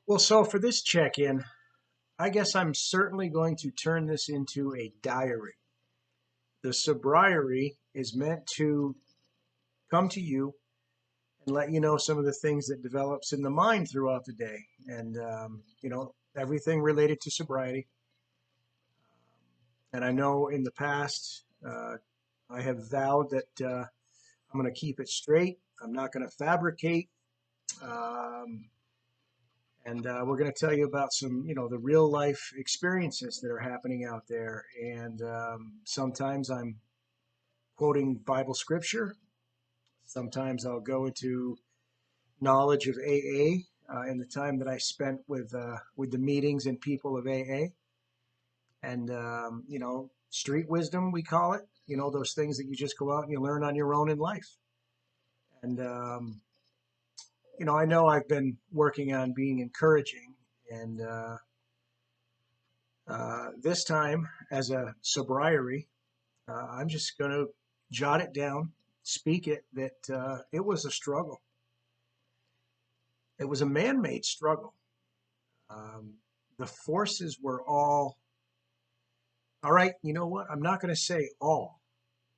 Well, so for this check-in, I guess I'm certainly going to turn this into a diary. The sobriety is meant to come to you and let you know some of the things that develops in the mind throughout the day, and everything related to sobriety. And I know in the past, I have vowed that I'm going to keep it straight. I'm not going to fabricate. Um, and we're going to tell you about some, the real life experiences that are happening out there. And sometimes I'm quoting Bible scripture. Sometimes I'll go into knowledge of AA in the time that I spent with the meetings and people of AA, and street wisdom we call it. Those things that you just go out and you learn on your own in life. And I know I've been working on being encouraging, and this time as a sobriety, I'm just going to jot it down, speak it, that it was a struggle. It was a man-made struggle. Um, the forces were all right. You know what? I'm not going to say all,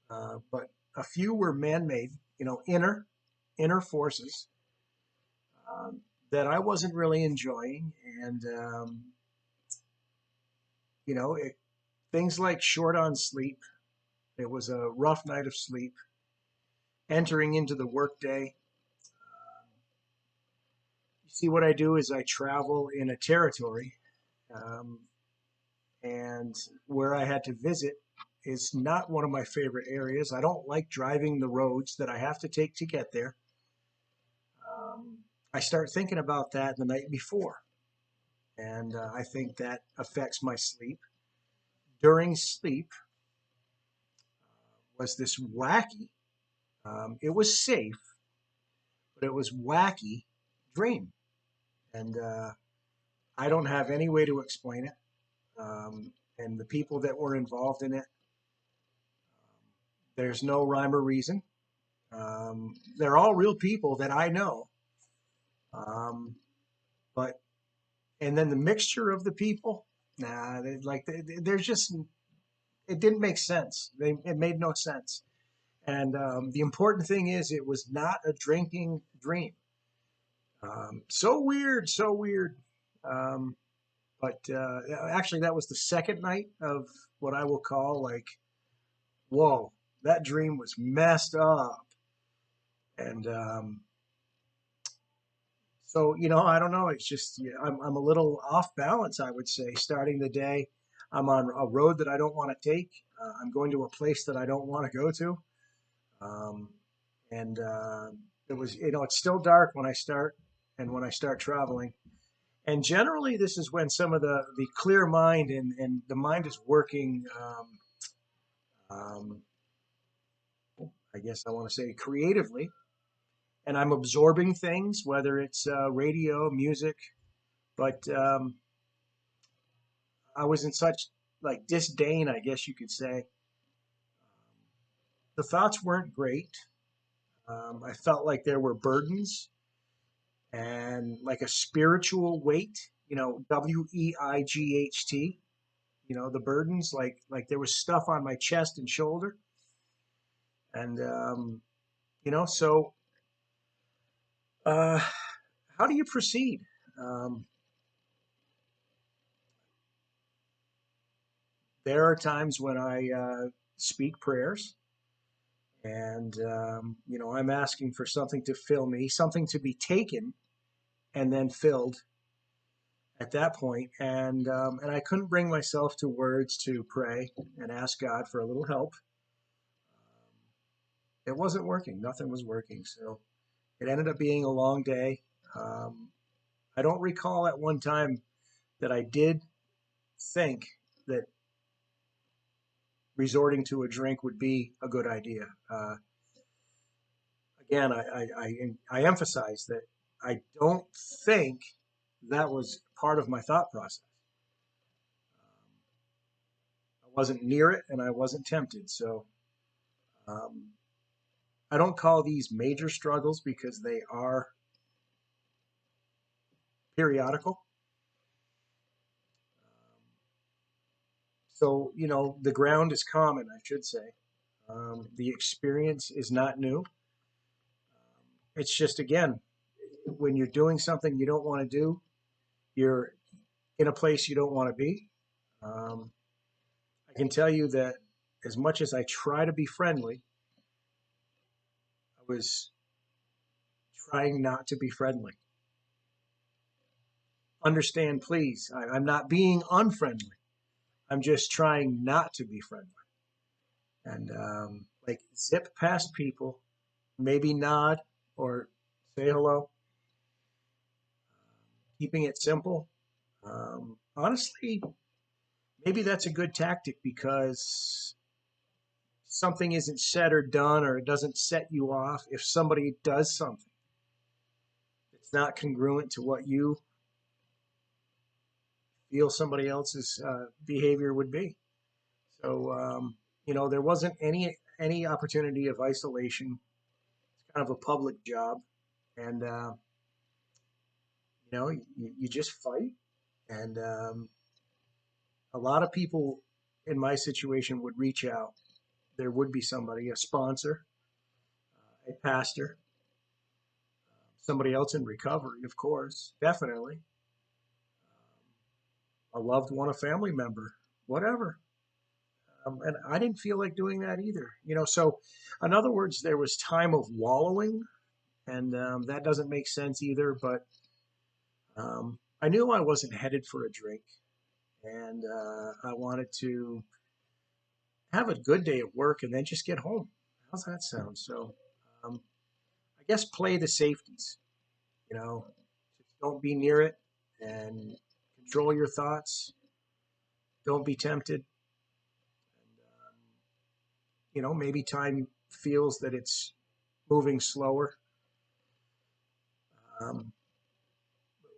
but a few were man-made. Inner forces that I wasn't really enjoying, and it, things like short on sleep. It was a rough night of sleep. Entering into the workday. You see, what I do is I travel in a territory, um, and where I had to visit is not one of my favorite areas. I don't like driving the roads that I have to take to get there. I start thinking about that the night before, and I think that affects my sleep. During sleep was this wacky, it was safe, but it was wacky dream. And I don't have any way to explain it. And the people that were involved in it, there's no rhyme or reason. They're all real people that I know. Um, but and then the mixture of the people, nah, there's just it didn't make sense. It made no sense. And the important thing is, it was not a drinking dream. So weird, so weird. Um, but actually, that was the second night of what I will call like, whoa, that dream was messed up. And so, I don't know. It's just, yeah, I'm a little off balance, I would say, starting the day. I'm on a road that I don't want to take. I'm going to a place that I don't want to go to. Um, and it was, it's still dark when I start and when I start traveling. And generally, this is when some of the clear mind and the mind is working, um, I guess I want to say creatively. And I'm absorbing things, whether it's radio, music, but I was in such like disdain, I guess you could say. The thoughts weren't great. I felt like there were burdens and like a spiritual weight, Weight, the burdens, like there was stuff on my chest and shoulder. And, so uh, how do you proceed? Um, there are times when I speak prayers, and I'm asking for something to fill me, something to be taken and then filled at that point. And I couldn't bring myself to words to pray and ask God for a little help. It wasn't working. Nothing was working. So it ended up being a long day. Um, I don't recall at one time that I did think that resorting to a drink would be a good idea. Again, I emphasize that I don't think that was part of my thought process. I wasn't near it and I wasn't tempted. So um, I don't call these major struggles because they are periodical. So, the ground is common, I should say. The experience is not new. It's just, again, when you're doing something you don't want to do, you're in a place you don't want to be. Um, I can tell you that as much as I try to be friendly, I was trying not to be friendly. Understand, please, I'm not being unfriendly. I'm just trying not to be friendly. And like zip past people, maybe nod or say hello, keeping it simple. Honestly, maybe that's a good tactic because something isn't said or done, or it doesn't set you off. If somebody does something that's not congruent to what you feel somebody else's behavior would be. So, there wasn't any opportunity of isolation. It's kind of a public job, and you just fight. And a lot of people in my situation would reach out. There would be somebody, a sponsor, a pastor, somebody else in recovery, of course, definitely, a loved one, a family member, whatever. And I didn't feel like doing that either. So in other words, there was time of wallowing, and that doesn't make sense either. But I knew I wasn't headed for a drink, and I wanted to have a good day at work and then just get home. How's that sound? So um, I guess play the safeties. Just don't be near it and control your thoughts. Don't be tempted. Maybe time feels that it's moving slower. Um,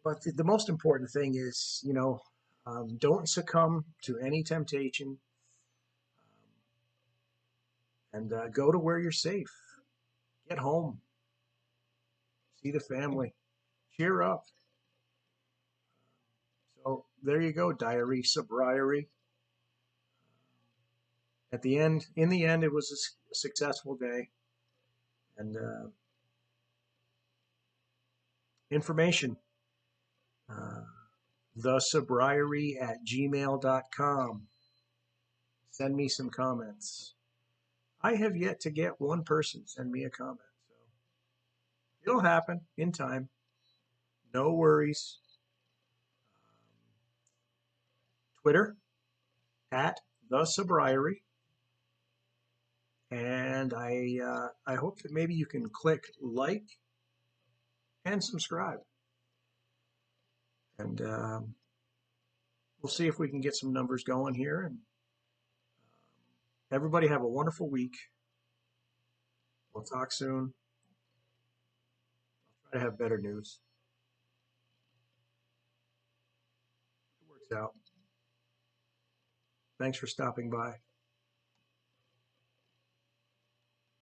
but the most important thing is, don't succumb to any temptation, and go to where you're safe. Get home, see the family, cheer up. So there you go, diary, sobriety. In the end, it was a successful day. And information, uh, thesobriety@gmail.com. Send me some comments. I have yet to get one person send me a comment. So it'll happen in time. No worries. Twitter @thesobriety. And I hope that maybe you can click like and subscribe. And we'll see if we can get some numbers going here. And everybody have a wonderful week. We'll talk soon. I'll try to have better news. It works out. Thanks for stopping by.